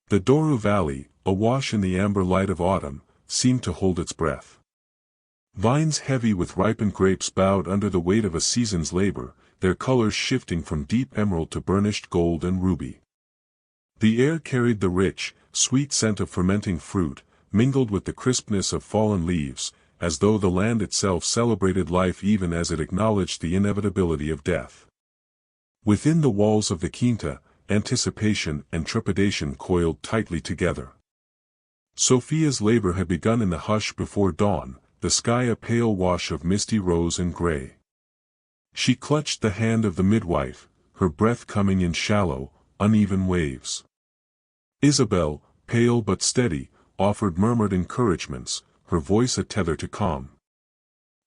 The Douro Valley, awash in the amber light of autumn, seemed to hold its breath. Vines heavy with ripened grapes bowed under the weight of a season's labor, their colors shifting from deep emerald to burnished gold and ruby. The air carried the rich, sweet scent of fermenting fruit, mingled with the crispness of fallen leaves, as though the land itself celebrated life even as it acknowledged the inevitability of death. Within the walls of the quinta, anticipation and trepidation coiled tightly together. Sophia's labor had begun in the hush before dawn, the sky a pale wash of misty rose and gray. She clutched the hand of the midwife, her breath coming in shallow, uneven waves. Isabel, pale but steady, offered murmured encouragements, her voice a tether to calm.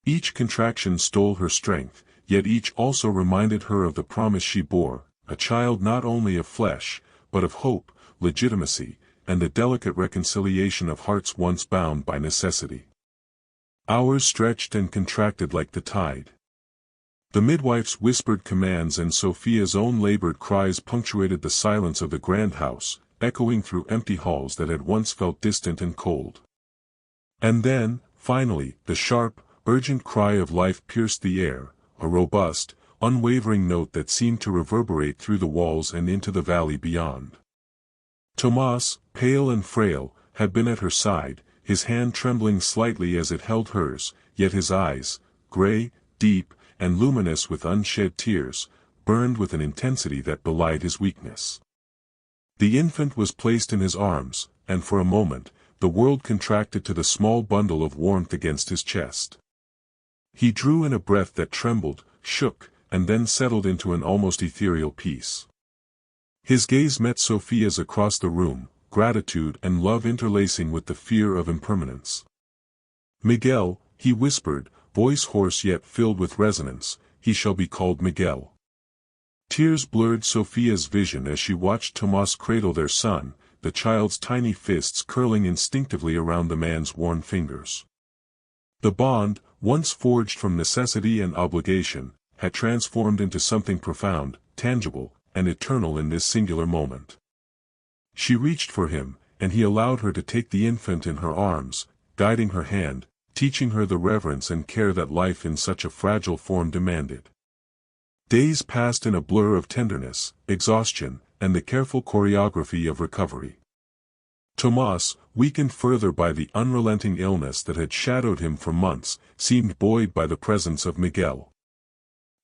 Each contraction stole her strength, yet each also reminded her of the promise she bore, a child not only of flesh, but of hope, legitimacy, and the delicate reconciliation of hearts once bound by necessity. Hours stretched and contracted like the tide. The midwife's whispered commands and Sophia's own labored cries punctuated the silence of the grand house, echoing through empty halls that had once felt distant and cold. And then, finally, the sharp, urgent cry of life pierced the air, a robust, unwavering note that seemed to reverberate through the walls and into the valley beyond. Tomas, pale and frail, had been at her side, his hand trembling slightly as it held hers, yet his eyes, gray, deep, and luminous with unshed tears, burned with an intensity that belied his weakness. The infant was placed in his arms, and for a moment, the world contracted to the small bundle of warmth against his chest. He drew in a breath that trembled, shook, and then settled into an almost ethereal peace. His gaze met Sophia's across the room, gratitude and love interlacing with the fear of impermanence. "Miguel," he whispered, voice hoarse yet filled with resonance, "he shall be called Miguel." Tears blurred Sophia's vision as she watched Tomas cradle their son, the child's tiny fists curling instinctively around the man's worn fingers. The bond, once forged from necessity and obligation, had transformed into something profound, tangible, and eternal in this singular moment. She reached for him, and he allowed her to take the infant in her arms, guiding her hand, teaching her the reverence and care that life in such a fragile form demanded. Days passed in a blur of tenderness, exhaustion, and the careful choreography of recovery. Tomas, weakened further by the unrelenting illness that had shadowed him for months, seemed buoyed by the presence of Miguel.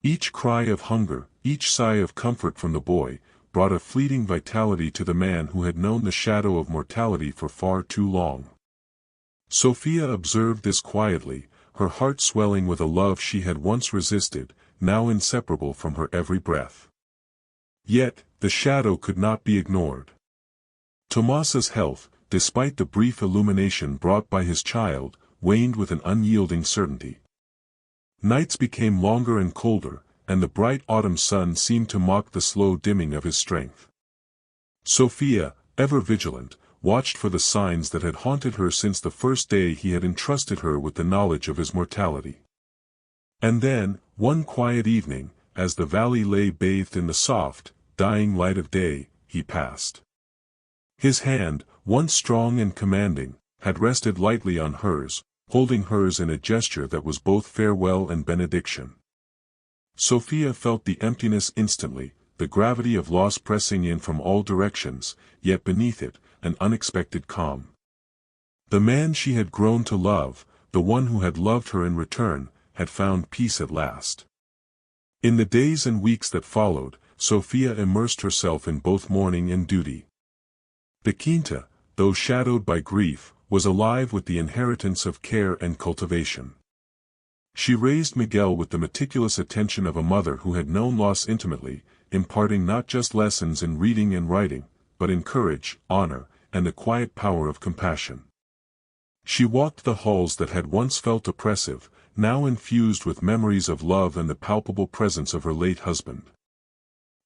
Each cry of hunger, each sigh of comfort from the boy, brought a fleeting vitality to the man who had known the shadow of mortality for far too long. Sophia observed this quietly, her heart swelling with a love she had once resisted, now inseparable from her every breath. Yet, the shadow could not be ignored. Tomas's health, despite the brief illumination brought by his child, waned with an unyielding certainty. Nights became longer and colder, and the bright autumn sun seemed to mock the slow dimming of his strength. Sophia, ever vigilant, watched for the signs that had haunted her since the first day he had entrusted her with the knowledge of his mortality. And then, one quiet evening, as the valley lay bathed in the soft, dying light of day, he passed. His hand, once strong and commanding, had rested lightly on hers, holding hers in a gesture that was both farewell and benediction. Sophia felt the emptiness instantly, the gravity of loss pressing in from all directions, yet beneath it, an unexpected calm. The man she had grown to love, the one who had loved her in return, had found peace at last. In the days and weeks that followed, Sophia immersed herself in both mourning and duty. The quinta, though shadowed by grief, was alive with the inheritance of care and cultivation. She raised Miguel with the meticulous attention of a mother who had known loss intimately, imparting not just lessons in reading and writing, but in courage, honor, and the quiet power of compassion. She walked the halls that had once felt oppressive, now infused with memories of love and the palpable presence of her late husband.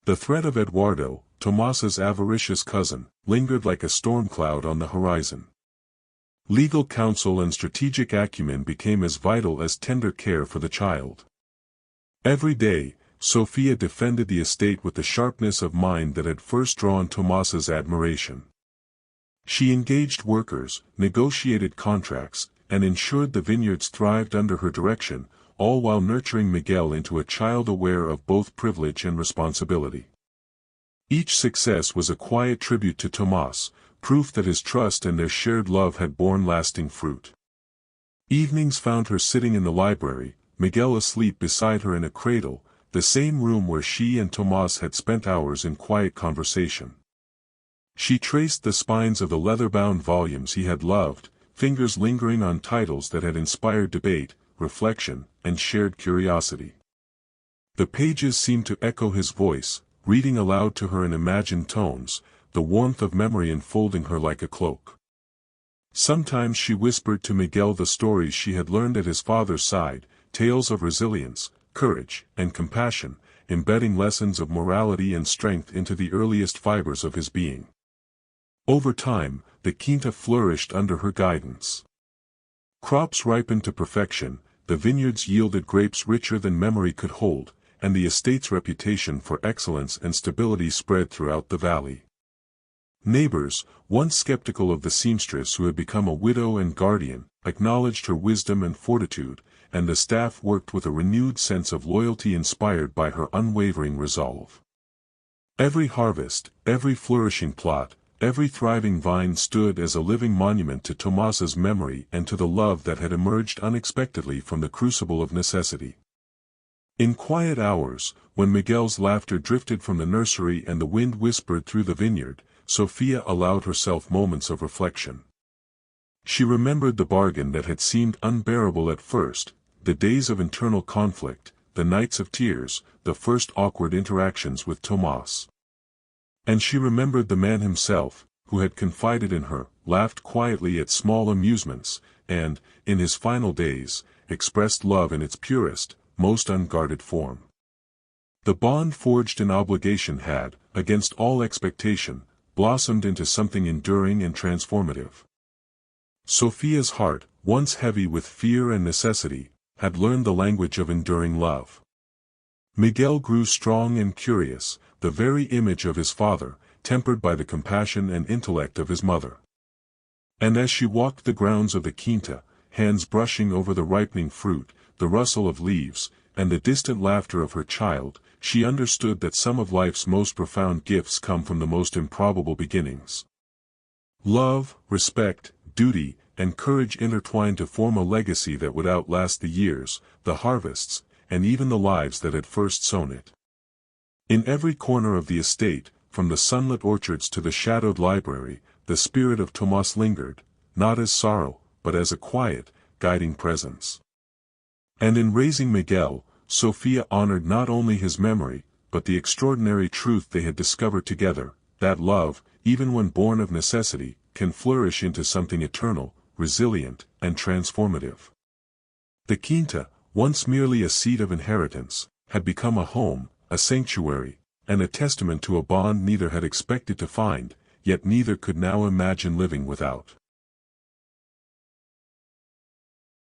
The threat of Eduardo, Tomas's avaricious cousin, lingered like a storm cloud on the horizon. Legal counsel and strategic acumen became as vital as tender care for the child. Every day, Sophia defended the estate with the sharpness of mind that had first drawn Tomas's admiration. She engaged workers, negotiated contracts, and ensured the vineyards thrived under her direction, all while nurturing Miguel into a child aware of both privilege and responsibility. Each success was a quiet tribute to Tomas, proof that his trust and their shared love had borne lasting fruit. Evenings found her sitting in the library, Miguel asleep beside her in a cradle, the same room where she and Tomas had spent hours in quiet conversation. She traced the spines of the leather-bound volumes he had loved, fingers lingering on titles that had inspired debate, reflection, and shared curiosity. The pages seemed to echo his voice, reading aloud to her in imagined tones, the warmth of memory enfolding her like a cloak. Sometimes she whispered to Miguel the stories she had learned at his father's side, tales of resilience, courage, and compassion, embedding lessons of morality and strength into the earliest fibers of his being. Over time, the quinta flourished under her guidance. Crops ripened to perfection, the vineyards yielded grapes richer than memory could hold, and the estate's reputation for excellence and stability spread throughout the valley. Neighbors, once skeptical of the seamstress who had become a widow and guardian, acknowledged her wisdom and fortitude, and the staff worked with a renewed sense of loyalty inspired by her unwavering resolve. Every harvest, every flourishing plot, every thriving vine stood as a living monument to Tomas's memory and to the love that had emerged unexpectedly from the crucible of necessity. In quiet hours, when Miguel's laughter drifted from the nursery and the wind whispered through the vineyard, Sophia allowed herself moments of reflection. She remembered the bargain that had seemed unbearable at first, the days of internal conflict, the nights of tears, the first awkward interactions with Tomas. And she remembered the man himself, who had confided in her, laughed quietly at small amusements, and, in his final days, expressed love in its purest, most unguarded form. The bond forged in obligation had, against all expectation, blossomed into something enduring and transformative. Sophia's heart, once heavy with fear and necessity, had learned the language of enduring love. Miguel grew strong and curious, the very image of his father, tempered by the compassion and intellect of his mother. And as she walked the grounds of the quinta, hands brushing over the ripening fruit, the rustle of leaves, and the distant laughter of her child, she understood that some of life's most profound gifts come from the most improbable beginnings. Love, respect, duty, and courage intertwined to form a legacy that would outlast the years, the harvests, and even the lives that had first sown it. In every corner of the estate, from the sunlit orchards to the shadowed library, the spirit of Tomas lingered, not as sorrow, but as a quiet, guiding presence. And in raising Miguel, Sophia honored not only his memory, but the extraordinary truth they had discovered together, that love, even when born of necessity, can flourish into something eternal, resilient, and transformative. The quinta, once merely a seat of inheritance, had become a home, a sanctuary, and a testament to a bond neither had expected to find, yet neither could now imagine living without.